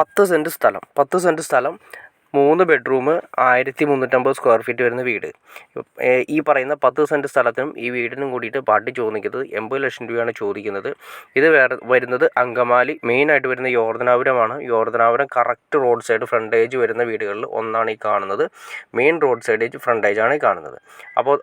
10 cent സ്ഥലം 3 bedroom 1350 square feet വരുന്ന വീട്. ഈ പറയുന്ന 10 സെൻറ്റ് സ്ഥലത്തിനും ഈ വീടിനും കൂടിയിട്ട് പാർട്ടി ചോദിക്കുന്നത് 80 ലക്ഷം രൂപയാണ് ചോദിക്കുന്നത്. ഇത് വരുന്നത് അങ്കമാലി മെയിനായിട്ട് വരുന്ന യോർദനാപുരമാണ്. Yordanapuram correct road side frontage വരുന്ന വീടുകളിൽ ഒന്നാണ് ഈ കാണുന്നത്. മെയിൻ റോഡ് സൈഡേജ് ഫ്രണ്ടേജാണ് ഈ കാണുന്നത്. അപ്പോൾ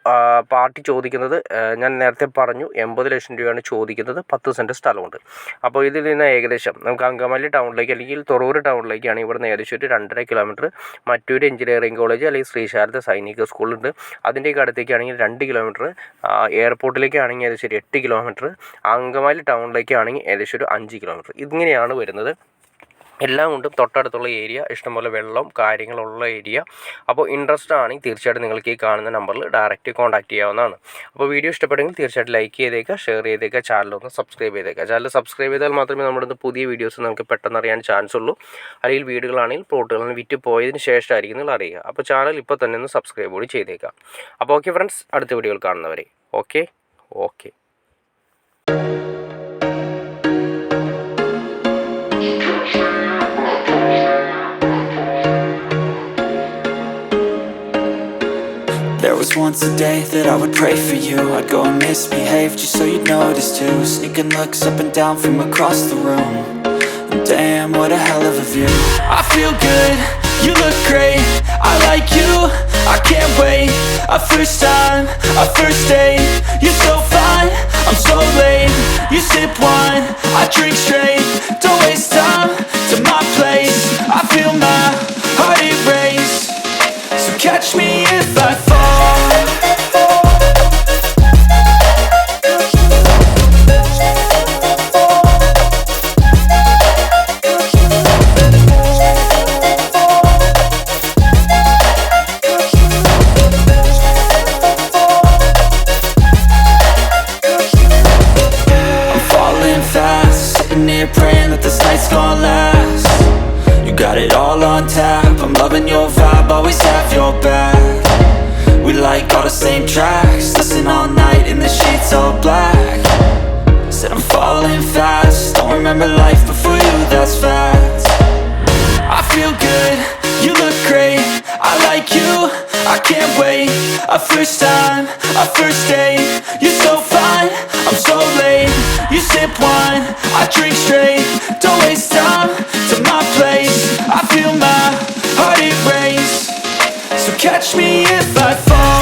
പാർട്ടി ചോദിക്കുന്നത് ഞാൻ നേരത്തെ പറഞ്ഞു 80 ലക്ഷം രൂപയാണ് ചോദിക്കുന്നത്. 10 സെൻറ്റ് സ്ഥലമുണ്ട്. അപ്പോൾ ഇതിൽ നിന്ന് ഏകദേശം നമുക്ക് അങ്കമാലി ടൗണിലേക്ക് അല്ലെങ്കിൽ തൊറൂർ ടൗണിലേക്കാണ് ഇവിടുന്ന് ഏകദേശം ഒരു 2.5 കിലോമീറ്റർ മറ്റൊരു എഞ്ചിനീയറിംഗ് കോളേജ് അല്ലെങ്കിൽ ശ്രീശാരദ സൈനിക സ്കൂളുണ്ട്. അതിൻ്റെയൊക്കെ അടുത്തേക്കാണെങ്കിൽ 2 കിലോമീറ്റർ, എയർപോർട്ടിലേക്കാണെങ്കിൽ ഏകദേശം ഒരു 8 കിലോമീറ്റർ, അങ്കമാലി ടൗണിലേക്കാണെങ്കിൽ ഏകദേശം ഒരു 5 കിലോമീറ്റർ. ഇങ്ങനെയാണ് വരുന്നത്. എല്ലാം കൊണ്ടും തൊട്ടടുത്തുള്ള ഏരിയ, ഇഷ്ടംപോലെ വെള്ളം കാര്യങ്ങളുള്ള ഏരിയ. അപ്പോൾ ഇൻട്രസ്റ്റ് ആണെങ്കിൽ തീർച്ചയായിട്ടും നിങ്ങൾക്ക് ഈ കാണുന്ന നമ്പറിൽ ഡയറക്റ്റ് കോൺടാക്ട് ചെയ്യാവുന്നതാണ്. അപ്പോൾ വീഡിയോ ഇഷ്ടപ്പെട്ടെങ്കിൽ തീർച്ചയായിട്ടും ലൈക്ക് ചെയ്തേക്കുക, ഷെയർ ചെയ്തേക്കുക, ചാനലൊന്ന് സബ്സ്ക്രൈബ് ചെയ്തേക്കുക. ചാനൽ സബ്സ്ക്രൈബ് ചെയ്താൽ മാത്രമേ നമ്മുടെ പുതിയ വീഡിയോസ് നമുക്ക് പെട്ടെന്ന് അറിയാൻ ചാൻസ് ഉള്ളൂ. അല്ലെങ്കിൽ വീടുകളാണെങ്കിൽ പ്ലോട്ടുകളാണെങ്കിൽ വിറ്റ് പോയതിന് ശേഷമായിരിക്കും നിങ്ങൾ അറിയുക. അപ്പോൾ ചാനൽ ഇപ്പോൾ തന്നെ ഒന്ന് സബ്സ്ക്രൈബ് കൂടി ചെയ്തേക്കാം. അപ്പോൾ ഓക്കെ ഫ്രണ്ട്സ്, അടുത്ത വീഡിയോയിൽ കാണുന്നവരെ okay. There was once a day that I would pray for you. I'd go and misbehave just so you'd notice too. Sneaking looks up and down from across the room. And damn, what a hell of a view. I feel good, you look great, I like you, I can't wait. A first time, a first date. You're so fine, I'm so late. You sip wine, I drink straight. Don't waste time to my place. I feel my heart erase. So catch me if I fall. Praying that this night's gonna last. You got it all on tap, I'm loving your vibe, always have your back. We like all the same tracks, listen all night in the sheets all black. Said I'm falling fast, don't remember life before you, that's fact. I feel good, you look great, I like you, I can't wait. A first time, a first date. You're so fine, I'm so late. You sip wine, I drink straight. Don't waste time to my place. I feel my heart erase. So catch me if I fall.